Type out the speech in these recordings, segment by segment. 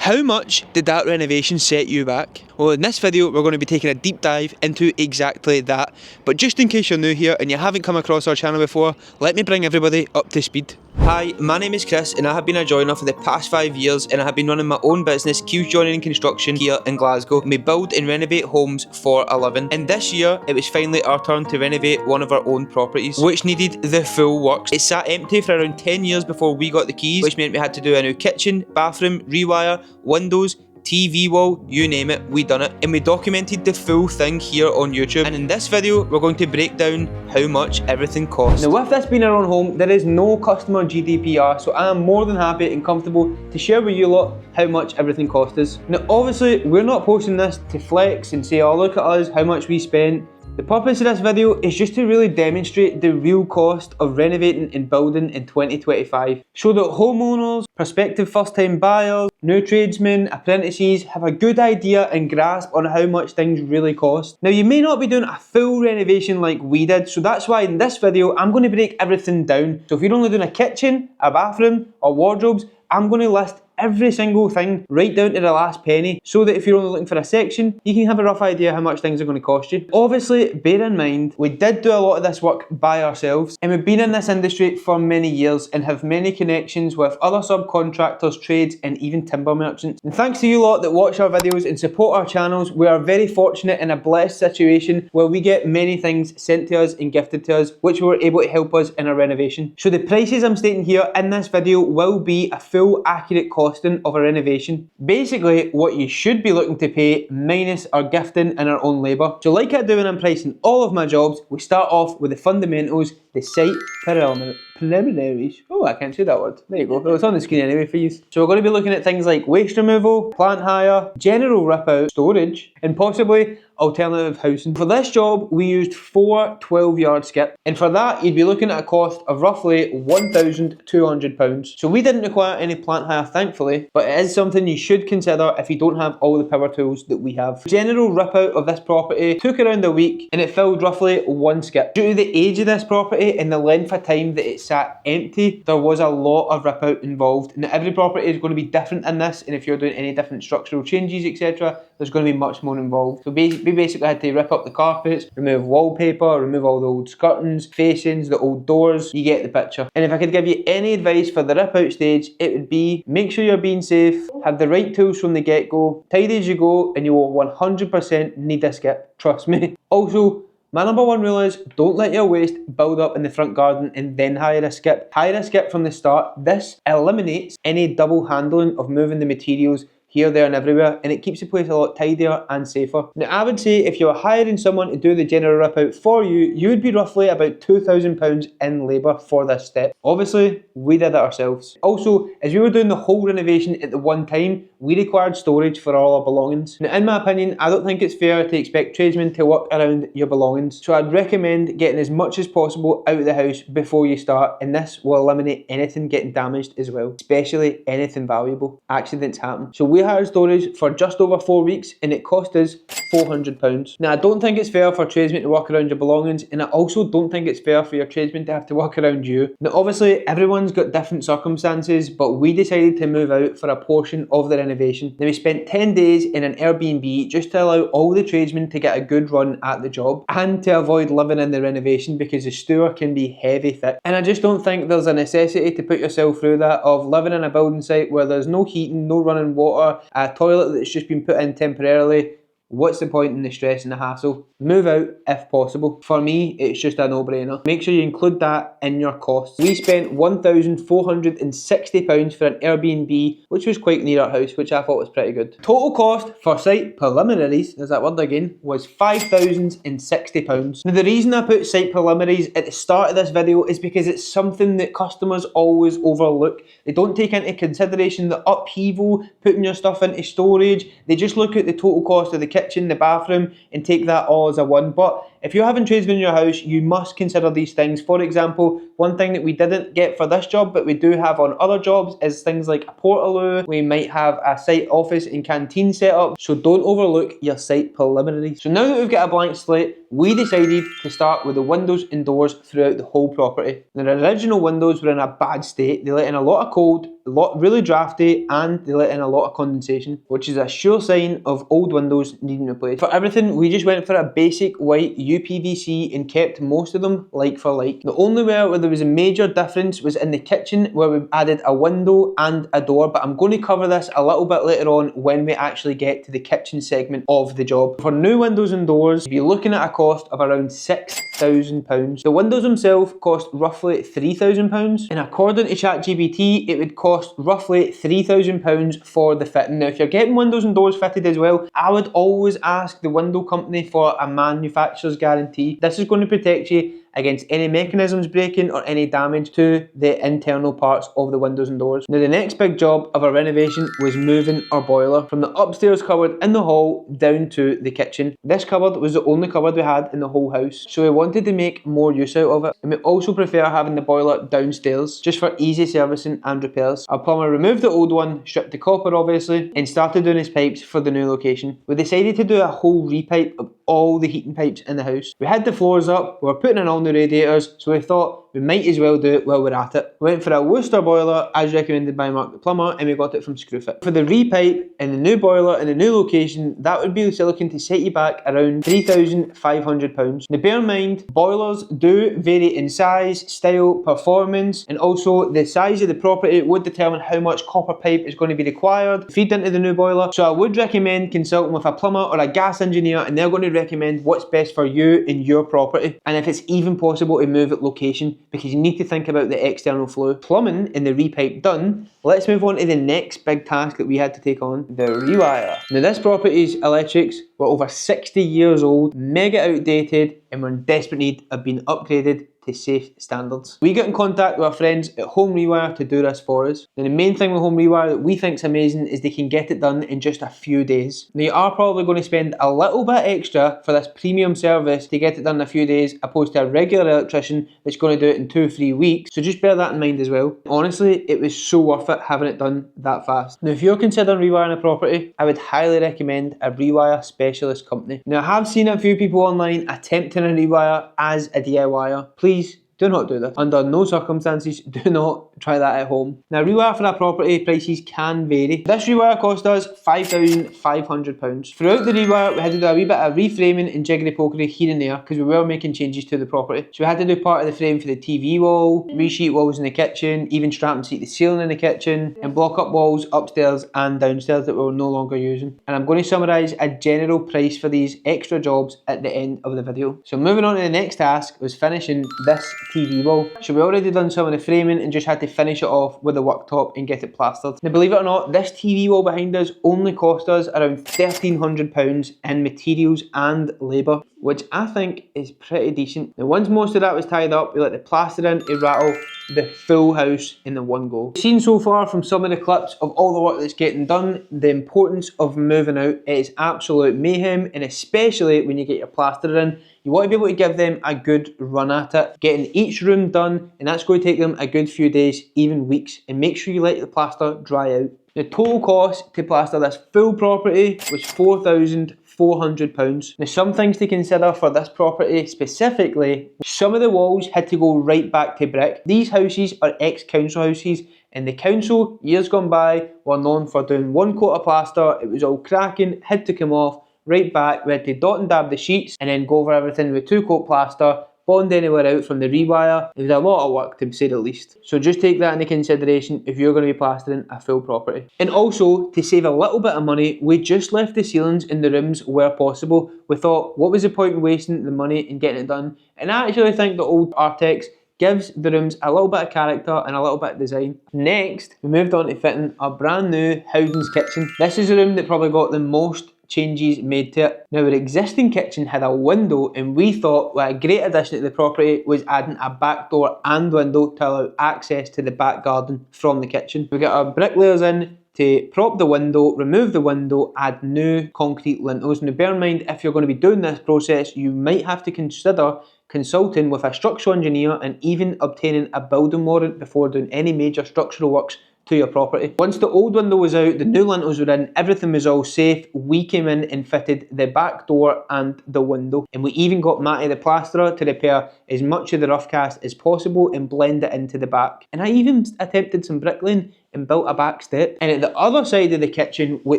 How much did that renovation set you back? Well, in this video we're going to be taking a deep dive into exactly that. But just in case you're new here and you haven't come across our channel before, let me bring everybody up to speed. Hi, my name is Chris and I have been a joiner for the past 5 years and I have been running my own business, Q's Joinery and Construction, here in Glasgow. And we build and renovate homes for a living. And this year it was finally our turn to renovate one of our own properties, which needed the full works. It sat empty for around 10 years before we got the keys, which meant we had to do a new kitchen, bathroom, rewire, windows, TV wall, you name it, we done it. And we documented the full thing here on YouTube. And in this video, we're going to break down how much everything cost. Now with this being our own home, there is no customer GDPR, so I am more than happy and comfortable to share with you lot how much everything cost us. Now obviously, we're not posting this to flex and say, oh look at us, how much we spent. The purpose of this video is just to really demonstrate the real cost of renovating and building in 2025. So that homeowners, prospective first time buyers, new tradesmen, apprentices have a good idea and grasp on how much things really cost. Now you may not be doing a full renovation like we did, so that's why in this video I'm going to break everything down. So if you're only doing a kitchen, a bathroom or wardrobes, I'm going to list every single thing right down to the last penny, so that if you're only looking for a section, you can have a rough idea how much things are going to cost you. Obviously, bear in mind, we did do a lot of this work by ourselves, and we've been in this industry for many years and have many connections with other subcontractors, trades, and even timber merchants. And thanks to you lot that watch our videos and support our channels, we are very fortunate in a blessed situation where we get many things sent to us and gifted to us, which were able to help us in our renovation. So the prices I'm stating here in this video will be a full accurate cost of a renovation. Basically what you should be looking to pay minus our gifting and our own labour. So like I do when I'm pricing all of my jobs, we start off with the fundamentals, the site preliminaries. Oh, I can't say that word. There you go. Well, it's on the screen anyway for you. So we're going to be looking at things like waste removal, plant hire, general rip out, storage, and possibly alternative housing. For this job, we used 4 12-yard skips, and for that, you'd be looking at a cost of roughly £1,200. So we didn't require any plant hire, thankfully, but it is something you should consider if you don't have all the power tools that we have. General rip out of this property took around a week, and it filled roughly 1 skip. Due to the age of this property and the length of time that it sat empty, there was a lot of rip out involved. Now every property is going to be different in this, and if you're doing any different structural changes, etc., there's going to be much more involved. So we basically had to rip up the carpets, remove wallpaper, remove all the old skirtings, facings, the old doors. You get the picture. And if I could give you any advice for the rip out stage, it would be make sure you're being safe, have the right tools from the get-go, tidy as you go, and you will 100% need a skip, trust me. Also, my number one rule is don't let your waste build up in the front garden and then hire a skip. Hire a skip from the start. This eliminates any double handling of moving the materials here, there and everywhere, and it keeps the place a lot tidier and safer. Now I would say if you were hiring someone to do the general rip out for you, you would be roughly about £2,000 in labour for this step. Obviously, we did it ourselves. Also, as we were doing the whole renovation at the one time, we required storage for all our belongings. Now in my opinion, I don't think it's fair to expect tradesmen to work around your belongings, so I'd recommend getting as much as possible out of the house before you start, and this will eliminate anything getting damaged as well, especially anything valuable. Accidents happen. So we hired storage for just over 4 weeks and it cost us £400. Now I don't think it's fair for tradesmen to work around your belongings, and I also don't think it's fair for your tradesmen to have to work around you. Now obviously everyone's got different circumstances, but we decided to move out for a portion of the renovation. Now we spent 10 days in an Airbnb just to allow all the tradesmen to get a good run at the job and to avoid living in the renovation because the stour can be heavy thick. And I just don't think there's a necessity to put yourself through that of living in a building site where there's no heating, no running water, a toilet that's just been put in temporarily. What's the point in the stress and the hassle? Move out if possible. For me, it's just a no-brainer. Make sure you include that in your costs. We spent £1,460 for an Airbnb, which was quite near our house, which I thought was pretty good. Total cost for site preliminaries, there's that word again, was £5,060. Now the reason I put site preliminaries at the start of this video is because it's something that customers always overlook. They don't take into consideration the upheaval, putting your stuff into storage. They just look at the total cost of the kitchen, the bathroom, and take that all as a one. But if you're having tradesmen in your house, you must consider these things. For example, one thing that we didn't get for this job, but we do have on other jobs, is things like a portaloo. We might have a site office and canteen set up, so don't overlook your site preliminaries. So now that we've got a blank slate, we decided to start with the windows and doors throughout the whole property. The original windows were in a bad state. They let in a lot of cold, really drafty, and they let in a lot of condensation, which is a sure sign of old windows needing replaced. For everything, we just went for a basic white UPVC and kept most of them like for like. The only where there was a major difference was in the kitchen, where we added a window and a door, but I'm going to cover this a little bit later on when we actually get to the kitchen segment of the job. For new windows and doors, you'd be looking at a cost of around £6,000. The windows themselves cost roughly £3,000, and according to ChatGPT, it would cost roughly £3,000 for the fitting. Now, if you're getting windows and doors fitted as well, I would always ask the window company for a manufacturer's guarantee. This is going to protect you against any mechanisms breaking or any damage to the internal parts of the windows and doors. Now, the next big job of our renovation was moving our boiler from the upstairs cupboard in the hall down to the kitchen. This cupboard was the only cupboard we had in the whole house, so we wanted to make more use out of it, and we also prefer having the boiler downstairs just for easy servicing and repairs. Our plumber removed the old one, stripped the copper obviously, and started doing his pipes for the new location. We decided to do a whole repipe of all the heating pipes in the house. We had the floors up, we were putting in all new radiators, so we thought we might as well do it while we're at it. We went for a Worcester boiler as recommended by Mark the plumber, and we got it from Screwfit. For the repipe and the new boiler in the new location, that would be looking to set you back around £3,500. Now bear in mind, boilers do vary in size, style, performance, and also the size of the property would determine how much copper pipe is going to be required to feed into the new boiler. So I would recommend consulting with a plumber or a gas engineer, and they're going to recommend what's best for you and your property, and if it's even possible to move it location, because you need to think about the external flow. Plumbing and the repipe done, let's move on to the next big task that we had to take on, the rewire. Now this property's electrics were over 60 years old, mega outdated, and were in desperate need of being upgraded to safe standards. We got in contact with our friends at Home Rewire to do this for us. Now the main thing with Home Rewire that we think is amazing is they can get it done in just a few days. Now you are probably going to spend a little bit extra for this premium service to get it done in a few days, opposed to a regular electrician that's going to do it in 2-3 weeks, so just bear that in mind as well. Honestly, it was so worth it having it done that fast. Now if you're considering rewiring a property, I would highly recommend a rewire specialist company. Now I have seen a few people online attempting a rewire as a DIYer. Please do not do this. Under no circumstances, do not try that at home. Now, rewire for a property prices can vary. This rewire cost us £5,500. Throughout the rewire, we had to do a wee bit of reframing and jiggery pokery here and there because we were making changes to the property. So we had to do part of the frame for the TV wall, resheet walls in the kitchen, even strap and seat the ceiling in the kitchen, and block up walls upstairs and downstairs that we were no longer using. And I'm going to summarise a general price for these extra jobs at the end of the video. So moving on to the next task was finishing this TV wall. So we already done some of the framing and just had to finish it off with the worktop and get it plastered. Now believe it or not, this TV wall behind us only cost us around £1,300 in materials and labour, which I think is pretty decent. Now once most of that was tied up, we let the plastering rattle the full house in the one go. Seen so far from some of the clips of all the work that's getting done, the importance of moving out. It is absolute mayhem, and especially when you get your plaster in, you want to be able to give them a good run at it, getting each room done, and that's going to take them a good few days, even weeks, and make sure you let the plaster dry out. The total cost to plaster this full property was £4,400. Now some things to consider for this property specifically, some of the walls had to go right back to brick. These houses are ex-council houses, and the council, years gone by, were known for doing one coat of plaster. It was all cracking, had to come off, right back. We had to dot and dab the sheets and then go over everything with 2-coat plaster, bond anywhere out from the rewire. It was a lot of work, to say the least. So just take that into consideration if you're going to be plastering a full property. And also, to save a little bit of money, we just left the ceilings in the rooms where possible. We thought, what was the point in wasting the money and getting it done? And I actually think the old Artex gives the rooms a little bit of character and a little bit of design. Next, we moved on to fitting a brand new Howden's kitchen. This is a room that probably got the most changes made to it. Now our existing kitchen had a window, and we thought what a great addition to the property was adding a back door and window to allow access to the back garden from the kitchen. We got our bricklayers in to prop the window, remove the window, add new concrete lintels. Now bear in mind, if you're going to be doing this process, you might have to consider consulting with a structural engineer and even obtaining a building warrant before doing any major structural works to your property. Once the old window was out, the new lintels were in, everything was all safe, we came in and fitted the back door and the window. And we even got Matty the plasterer to repair as much of the rough cast as possible and blend it into the back. And I even attempted some bricklaying and built a back step. And at the other side of the kitchen, we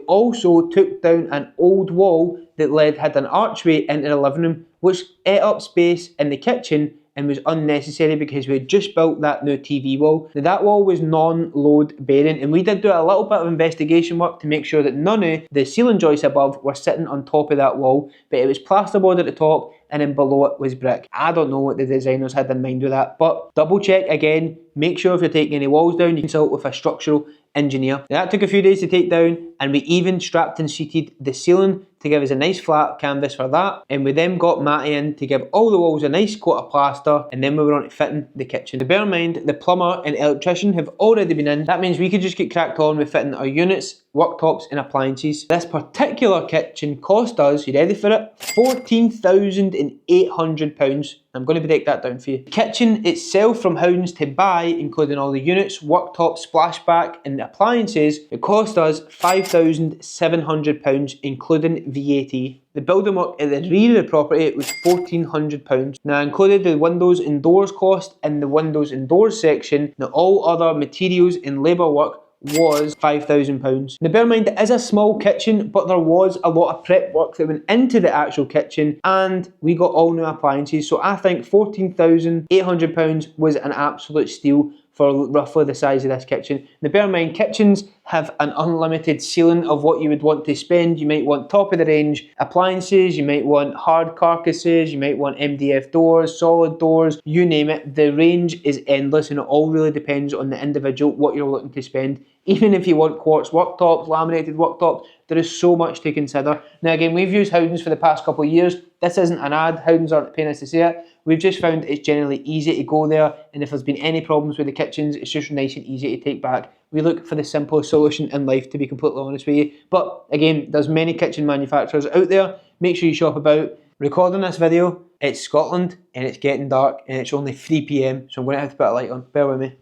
also took down an old wall that had an archway into the living room, which ate up space in the kitchen and was unnecessary because we had just built that new TV wall. Now that wall was non-load bearing, and we did do a little bit of investigation work to make sure that none of the ceiling joists above were sitting on top of that wall, but it was plasterboard at the top and then below it was brick. I don't know what the designers had in mind with that, but double check again, make sure if you're taking any walls down, you consult with a structural engineer. Now that took a few days to take down, and we even strapped and seated the ceiling to give us a nice flat canvas for that, and we then got Matty in to give all the walls a nice coat of plaster, and then we were on to fitting the kitchen. To bear in mind, the plumber and electrician have already been in. That means we could just get cracked on with fitting our units, worktops and appliances. This particular kitchen cost us, you ready for it? £14,800. I'm going to break that down for you. The kitchen itself from Howdens to buy, including all the units, worktop, splashback and the appliances, it cost us £5,700 including VAT. The building work at the rear of the property was £1,400. Now I included the windows and doors cost in the windows and doors section. Now all other materials and labour work was £5,000. Now bear in mind, it is a small kitchen, but there was a lot of prep work that went into the actual kitchen, and we got all new appliances. So I think £14,800 was an absolute steal for roughly the size of this kitchen. Now bear in mind, kitchens have an unlimited ceiling of what you would want to spend. You might want top of the range appliances, you might want hard carcasses, you might want MDF doors, solid doors, you name it. The range is endless, and it all really depends on the individual, what you're looking to spend. Even if you want quartz worktops, laminated worktops, there is so much to consider. Now again, we've used Howdens for the past couple of years. This isn't an ad, Howdens aren't paying us to say it. We've just found it's generally easy to go there, and if there's been any problems with the kitchens, it's just nice and easy to take back. We look for the simplest solution in life, to be completely honest with you. But again, there's many kitchen manufacturers out there. Make sure you shop about. Recording this video, it's Scotland and it's getting dark and it's only 3 PM, so I'm going to have to put a light on. Bear with me.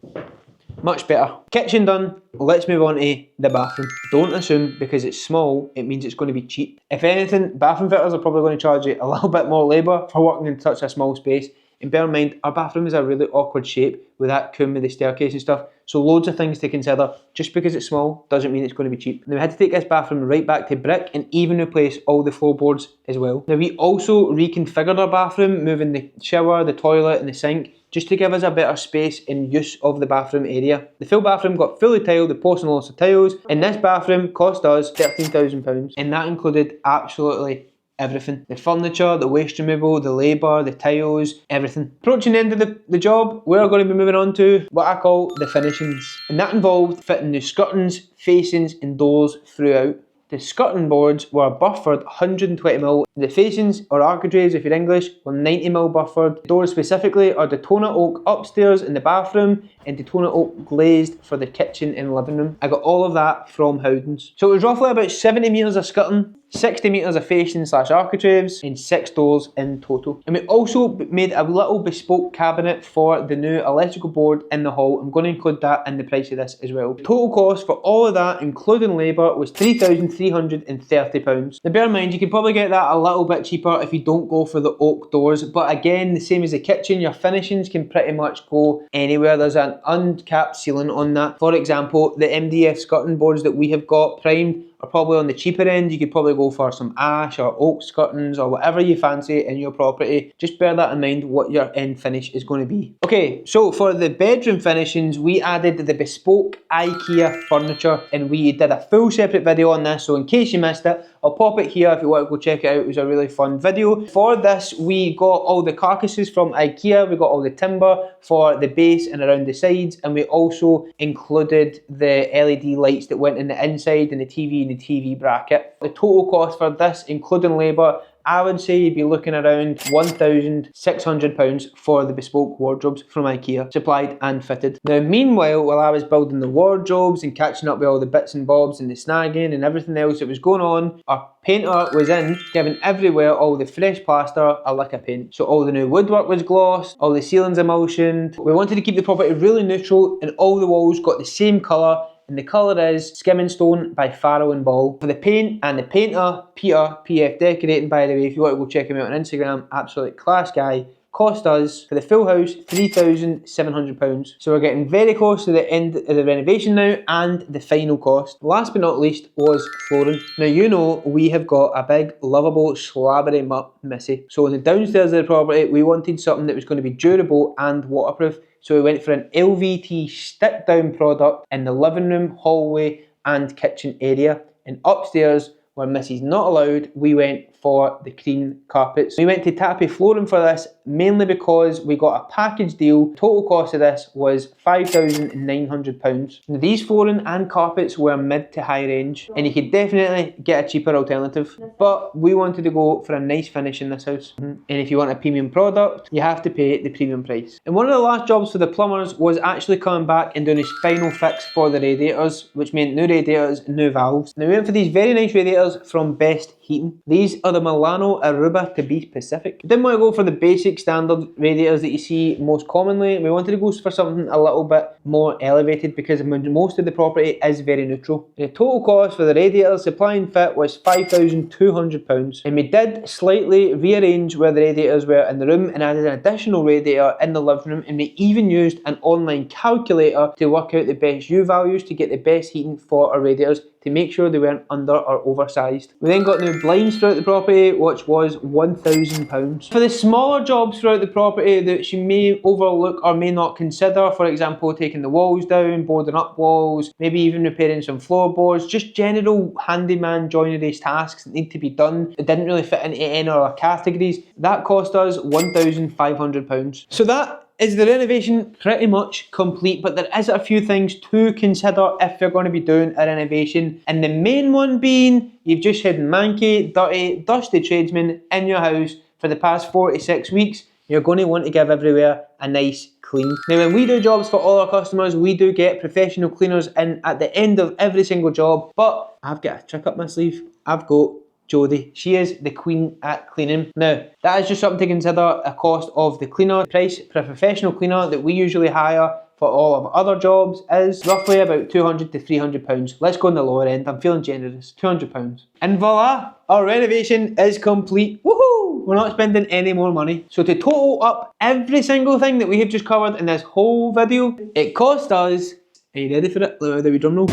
Much better. Kitchen done. Let's move on to the bathroom. Don't assume because it's small, it means it's going to be cheap. If anything, bathroom fitters are probably going to charge you a little bit more labour for working in such a small space. And bear in mind, our bathroom is a really awkward shape with that comb with the staircase and stuff. So loads of things to consider. Just because it's small doesn't mean it's going to be cheap. Now we had to take this bathroom right back to brick and even replace all the floorboards as well. Now we also reconfigured our bathroom, moving the shower, the toilet and the sink, just to give us a better space and use of the bathroom area. The full bathroom got fully tiled with porcelain lots of tiles, and this bathroom cost us £13,000, and that included absolutely everything. The furniture, the waste removal, the labour, the tiles, everything. Approaching the end of the job, we're going to be moving on to what I call the finishings. And that involved fitting new skirtings, facings and doors throughout. The skirting boards were buffered 120mm. The facings, or architraves if you're English, were 90mm buffered. The doors specifically are Daytona oak upstairs in the bathroom and Daytona oak glazed for the kitchen and living room. I got all of that from Howdens. So it was roughly about 70 metres of skirting, 60 metres of facing / architraves and 6 doors in total. And we also made a little bespoke cabinet for the new electrical board in the hall. I'm going to include that in the price of this as well. The total cost for all of that, including labour, was £3,330. Now bear in mind, you can probably get that a little bit cheaper if you don't go for the oak doors, but again, the same as the kitchen, your finishings can pretty much go anywhere. There's an uncapped ceiling on that. For example, the MDF skirting boards that we have got primed are probably on the cheaper end. You could probably go for some ash or oak skirtings or whatever you fancy in your property. Just bear that in mind what your end finish is going to be. Okay, so for the bedroom finishings, we added the bespoke IKEA furniture, and we did a full separate video on this, so in case you missed it, I'll pop it here if you want to go check it out. It was a really fun video. For this, we got all the carcasses from IKEA, we got all the timber for the base and around the sides, and we also included the LED lights that went in the inside and the TV and the TV bracket. The total cost for this, including labour I would say you'd be looking around £1,600 for the bespoke wardrobes from IKEA, supplied and fitted. Now meanwhile, while I was building the wardrobes and catching up with all the bits and bobs and the snagging and everything else that was going on, our painter was in, giving everywhere all the fresh plaster a lick of paint. So all the new woodwork was glossed, all the ceilings emulsioned. We wanted to keep the property really neutral and all the walls got the same colour, and the colour is Skimming Stone by Farrell and Ball. For the paint and the painter, Peter, PF Decorating by the way, if you want to go check him out on Instagram, absolute class guy, cost us, for the full house, £3,700. So we're getting very close to the end of the renovation now and the final cost. Last but not least was flooring. Now you know we have got a big lovable slabbery mutt Missy. So in the downstairs of the property we wanted something that was going to be durable and waterproof. So we went for an LVT stick down product in the living room, hallway and kitchen area. And upstairs, where Missy's not allowed, we went for the cream carpets. We went to Tappy Flooring for this, mainly because we got a package deal. Total cost of this was £5,900. Now these flooring and carpets were mid to high range, and you could definitely get a cheaper alternative. But we wanted to go for a nice finish in this house. And if you want a premium product, you have to pay the premium price. And one of the last jobs for the plumbers was actually coming back and doing his final fix for the radiators, which meant new radiators and new valves. Now we went for these very nice radiators from Best Heating. These are the Milano Aruba to be specific. We didn't want to go for the basic standard radiators that you see most commonly. We wanted to go for something a little bit more elevated because most of the property is very neutral. The total cost for the radiators, supply and fit, was £5,200, and we did slightly rearrange where the radiators were in the room and added an additional radiator in the living room, and we even used an online calculator to work out the best U values to get the best heating for our radiators, to make sure they weren't under or oversized. We then got new blinds throughout the property, which was £1,000. For the smaller jobs throughout the property that you may overlook or may not consider, for example taking the walls down, boarding up walls, maybe even repairing some floorboards, just general handyman joinery tasks that need to be done that didn't really fit into any of our categories, that cost us £1,500. So that is the renovation pretty much complete, but there is a few things to consider if you're going to be doing a renovation, and the main one being you've just had manky, dirty, dusty tradesmen in your house for the past 4 to 6 weeks. You're going to want to give everywhere a nice clean. Now when we do jobs for all our customers, we do get professional cleaners in at the end of every single job, but I've got a trick up my sleeve. I've got Jodie. She is the queen at cleaning. Now, that is just something to consider, a cost of the cleaner. The price for a professional cleaner that we usually hire for all of our other jobs is roughly about £200 to £300. Let's go on the lower end. I'm feeling generous. £200. And voila, our renovation is complete. Woohoo! We're not spending any more money. So to total up every single thing that we have just covered in this whole video, it cost us, are you ready for it? Let me do a drum roll.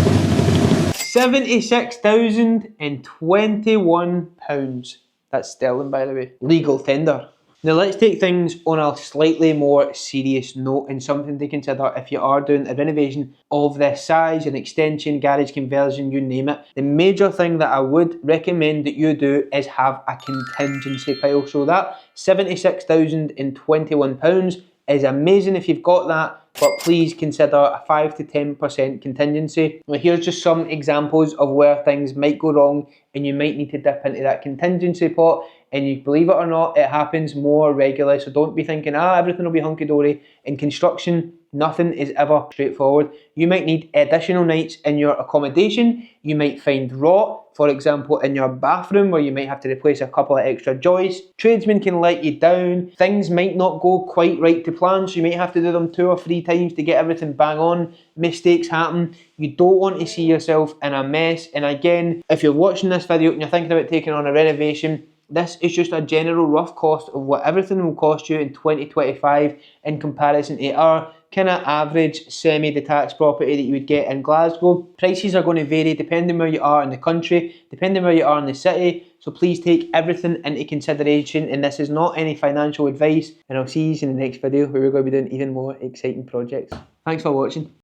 £76,021. That's sterling, by the way. Legal tender. Now let's take things on a slightly more serious note, and something to consider if you are doing a renovation of this size, an extension, garage conversion, you name it. The major thing that I would recommend that you do is have a contingency pile. So that £76,021 is amazing if you've got that, but please consider a 5 to 10% contingency. Now here's just some examples of where things might go wrong and you might need to dip into that contingency pot, and you believe it or not, it happens more regularly. So don't be thinking, everything will be hunky-dory. In construction, nothing is ever straightforward. You might need additional nights in your accommodation. You might find rot, for example, in your bathroom, where you might have to replace a couple of extra joists. Tradesmen can let you down. Things might not go quite right to plan, so you might have to do them 2 or 3 times to get everything bang on. Mistakes happen. You don't want to see yourself in a mess. And again, if you're watching this video and you're thinking about taking on a renovation, this is just a general rough cost of what everything will cost you in 2025 in comparison to our kind of average semi-detached property that you would get in Glasgow. Prices are going to vary depending where you are in the country, depending where you are in the city. So please take everything into consideration, and this is not any financial advice. And I'll see you in the next video where we're going to be doing even more exciting projects. Thanks for watching.